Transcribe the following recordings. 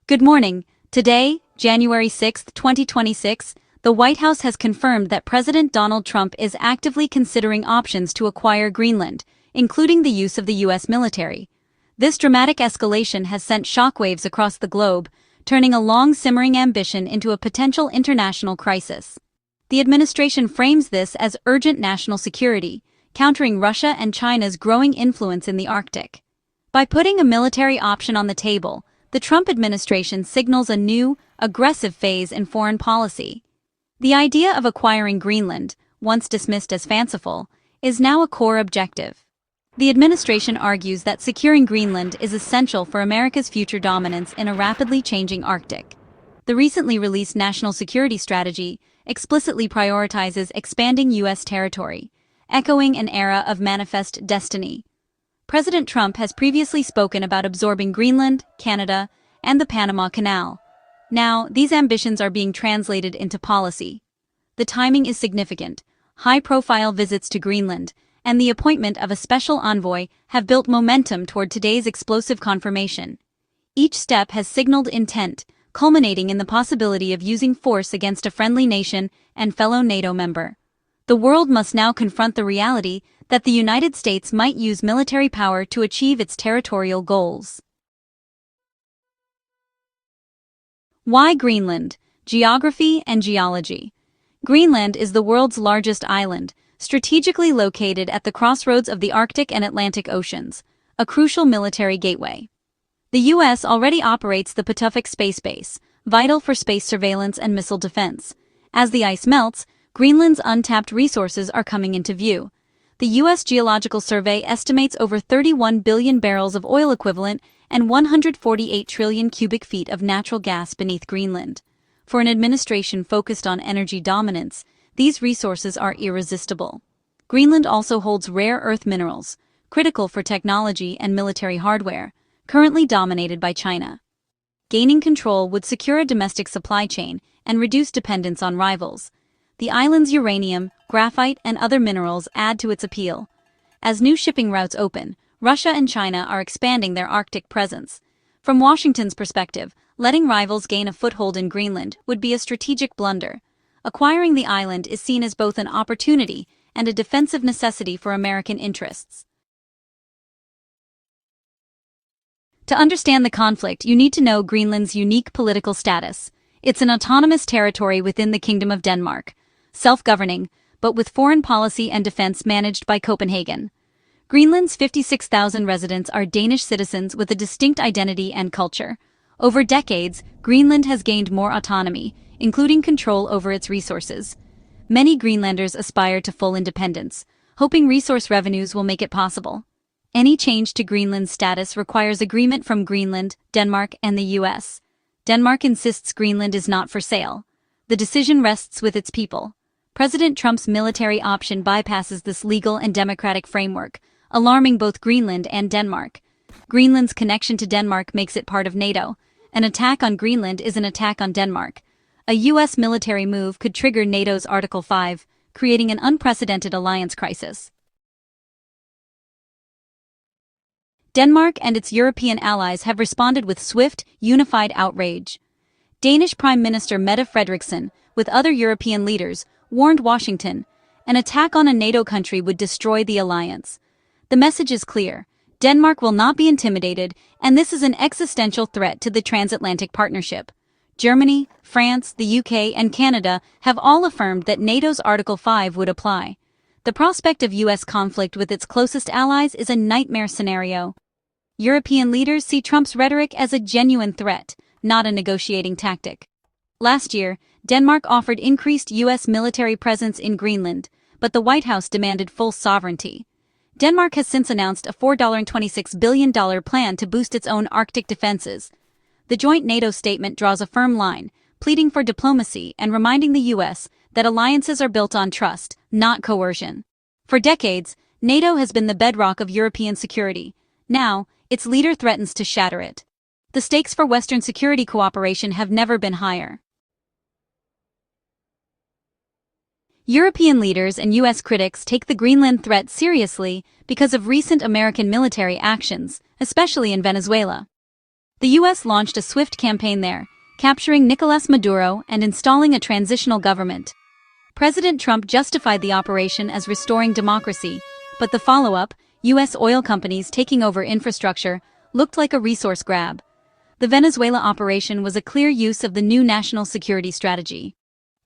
Good morning. Today, January 6, 2026, the White House has confirmed that President Donald Trump is actively considering options to acquire Greenland, including the use of the U.S. military. This dramatic escalation has sent shockwaves across the globe, turning a long-simmering ambition into a potential international crisis. The administration frames this as urgent national security, countering Russia and China's growing influence in the Arctic. By putting a military option on the table, the Trump administration signals a new, aggressive phase in foreign policy. The idea of acquiring Greenland, once dismissed as fanciful, is now a core objective. The administration argues that securing Greenland is essential for America's future dominance in a rapidly changing Arctic. The recently released National Security Strategy explicitly prioritizes expanding U.S. territory, echoing an era of manifest destiny. President Trump has previously spoken about absorbing Greenland, Canada, and the Panama Canal. Now, these ambitions are being translated into policy. The timing is significant. High-profile visits to Greenland and the appointment of a special envoy have built momentum toward today's explosive confirmation. Each step has signaled intent, culminating in the possibility of using force against a friendly nation and fellow NATO member. The world must now confront the reality that the United States might use military power to achieve its territorial goals. Why Greenland? Geography and geology. Greenland is the world's largest island, strategically located at the crossroads of the Arctic and Atlantic Oceans, a crucial military gateway. The U.S. already operates the Patuxent Space Base, vital for space surveillance and missile defense. As the ice melts, Greenland's untapped resources are coming into view. The U.S. Geological Survey estimates over 31 billion barrels of oil equivalent and 148 trillion cubic feet of natural gas beneath Greenland. For an administration focused on energy dominance, these resources are irresistible. Greenland also holds rare earth minerals, critical for technology and military hardware, currently dominated by China. Gaining control would secure a domestic supply chain and reduce dependence on rivals. The island's uranium, graphite, and other minerals add to its appeal. As new shipping routes open, Russia and China are expanding their Arctic presence. From Washington's perspective, letting rivals gain a foothold in Greenland would be a strategic blunder. Acquiring the island is seen as both an opportunity and a defensive necessity for American interests. To understand the conflict, you need to know Greenland's unique political status. It's an autonomous territory within the Kingdom of Denmark, self-governing, but with foreign policy and defense managed by Copenhagen. Greenland's 56,000 residents are Danish citizens with a distinct identity and culture. Over decades, Greenland has gained more autonomy, including control over its resources. Many Greenlanders aspire to full independence, hoping resource revenues will make it possible. Any change to Greenland's status requires agreement from Greenland, Denmark, and the U.S. Denmark insists Greenland is not for sale. The decision rests with its people. President Trump's military option bypasses this legal and democratic framework, alarming both Greenland and Denmark. Greenland's connection to Denmark makes it part of NATO. An attack on Greenland is an attack on Denmark. A U.S. military move could trigger NATO's Article 5, creating an unprecedented alliance crisis. Denmark and its European allies have responded with swift, unified outrage. Danish Prime Minister Mette Frederiksen, with other European leaders, warned Washington, an attack on a NATO country would destroy the alliance. The message is clear. Denmark will not be intimidated, and this is an existential threat to the transatlantic partnership. Germany, France, the UK, and Canada have all affirmed that NATO's Article 5 would apply. The prospect of U.S. conflict with its closest allies is a nightmare scenario. European leaders see Trump's rhetoric as a genuine threat, not a negotiating tactic. Last year, Denmark offered increased U.S. military presence in Greenland, but the White House demanded full sovereignty. Denmark has since announced a $4.26 billion plan to boost its own Arctic defenses. The joint NATO statement draws a firm line, pleading for diplomacy and reminding the U.S. that alliances are built on trust, not coercion. For decades, NATO has been the bedrock of European security. Now, its leader threatens to shatter it. The stakes for Western security cooperation have never been higher. European leaders and U.S. critics take the Greenland threat seriously because of recent American military actions, especially in Venezuela. The U.S. launched a swift campaign there, capturing Nicolás Maduro and installing a transitional government. President Trump justified the operation as restoring democracy, but the follow-up, U.S. oil companies taking over infrastructure, looked like a resource grab. The Venezuela operation was a clear use of the new national security strategy.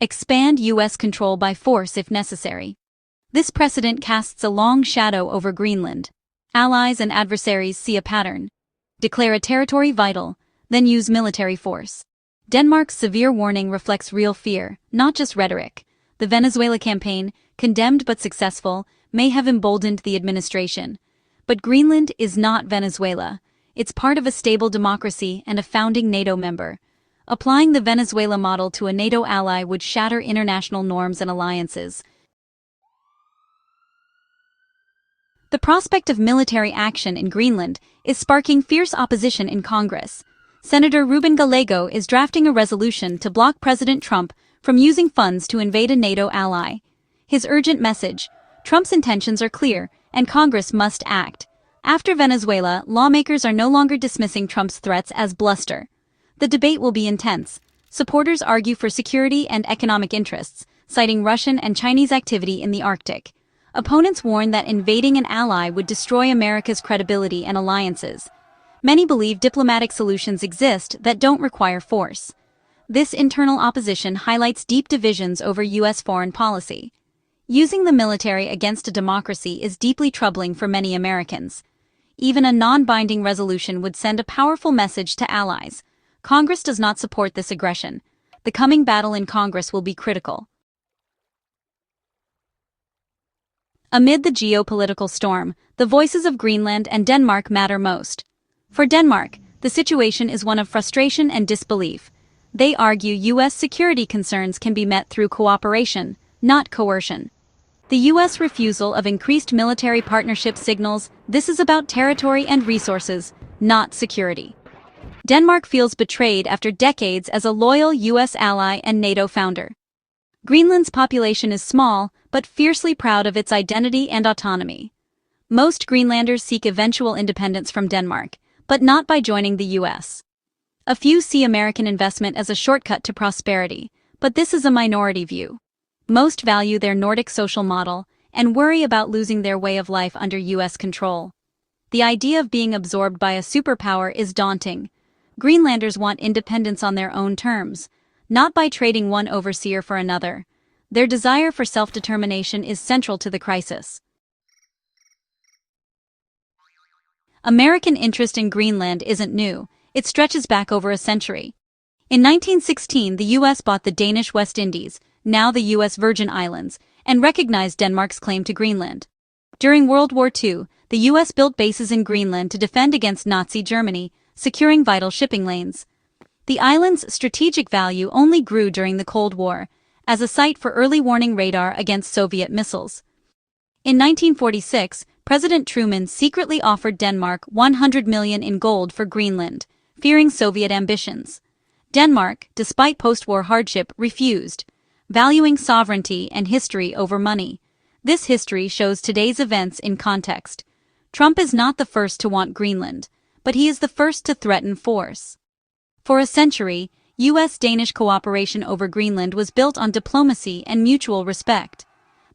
Expand U.S. control by force if necessary. This precedent casts a long shadow over Greenland. Allies and adversaries see a pattern. Declare a territory vital, then use military force. Denmark's severe warning reflects real fear, not just rhetoric. The Venezuela campaign, condemned but successful, may have emboldened the administration. But Greenland is not Venezuela. It's part of a stable democracy and a founding NATO member. Applying the Venezuela model to a NATO ally would shatter international norms and alliances. The prospect of military action in Greenland is sparking fierce opposition in Congress. Senator Ruben Gallego is drafting a resolution to block President Trump from using funds to invade a NATO ally. His urgent message: Trump's intentions are clear, and Congress must act. After Venezuela, lawmakers are no longer dismissing Trump's threats as bluster. The debate will be intense. Supporters argue for security and economic interests, citing Russian and Chinese activity in the Arctic. Opponents warn that invading an ally would destroy America's credibility and alliances. Many believe diplomatic solutions exist that don't require force. This internal opposition highlights deep divisions over U.S. foreign policy. Using the military against a democracy is deeply troubling for many Americans. Even a non-binding resolution would send a powerful message to allies. Congress does not support this aggression. The coming battle in Congress will be critical. Amid the geopolitical storm, the voices of Greenland and Denmark matter most. For Denmark, the situation is one of frustration and disbelief. They argue U.S. security concerns can be met through cooperation, not coercion. The U.S. refusal of increased military partnership signals this is about territory and resources, not security. Denmark feels betrayed after decades as a loyal U.S. ally and NATO founder. Greenland's population is small, but fiercely proud of its identity and autonomy. Most Greenlanders seek eventual independence from Denmark, but not by joining the U.S. A few see American investment as a shortcut to prosperity, but this is a minority view. Most value their Nordic social model and worry about losing their way of life under U.S. control. The idea of being absorbed by a superpower is daunting. Greenlanders want independence on their own terms, not by trading one overseer for another. Their desire for self-determination is central to the crisis. American interest in Greenland isn't new. It stretches back over a century. In 1916, the U.S. bought the Danish West Indies, now the U.S. Virgin Islands, and recognized Denmark's claim to Greenland. During World War II, the U.S. built bases in Greenland to defend against Nazi Germany, securing vital shipping lanes. The island's strategic value only grew during the Cold War, as a site for early warning radar against Soviet missiles. In 1946, President Truman secretly offered Denmark $100 million in gold for Greenland, fearing Soviet ambitions. Denmark, despite post-war hardship, refused, valuing sovereignty and history over money. This history shows today's events in context. Trump is not the first to want Greenland, but he is the first to threaten force. For a century, U.S.-Danish cooperation over Greenland was built on diplomacy and mutual respect.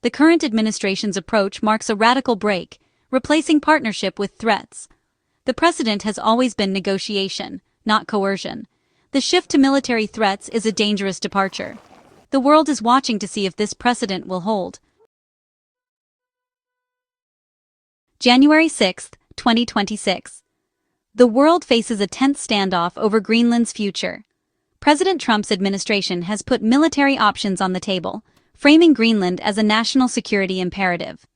The current administration's approach marks a radical break, replacing partnership with threats. The precedent has always been negotiation, not coercion. The shift to military threats is a dangerous departure. The world is watching to see if this precedent will hold. January 6, 2026. The world faces a tense standoff over Greenland's future. President Trump's administration has put military options on the table, framing Greenland as a national security imperative.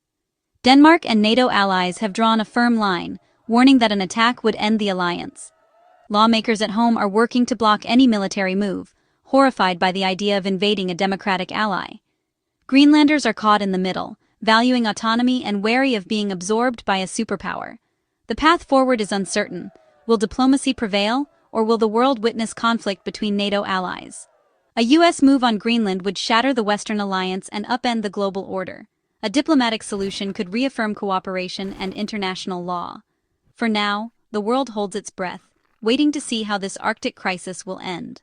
Denmark and NATO allies have drawn a firm line, warning that an attack would end the alliance. Lawmakers at home are working to block any military move, horrified by the idea of invading a democratic ally. Greenlanders are caught in the middle, valuing autonomy and wary of being absorbed by a superpower. The path forward is uncertain. Will diplomacy prevail, or will the world witness conflict between NATO allies? A U.S. move on Greenland would shatter the Western alliance and upend the global order. A diplomatic solution could reaffirm cooperation and international law. For now, the world holds its breath, waiting to see how this Arctic crisis will end.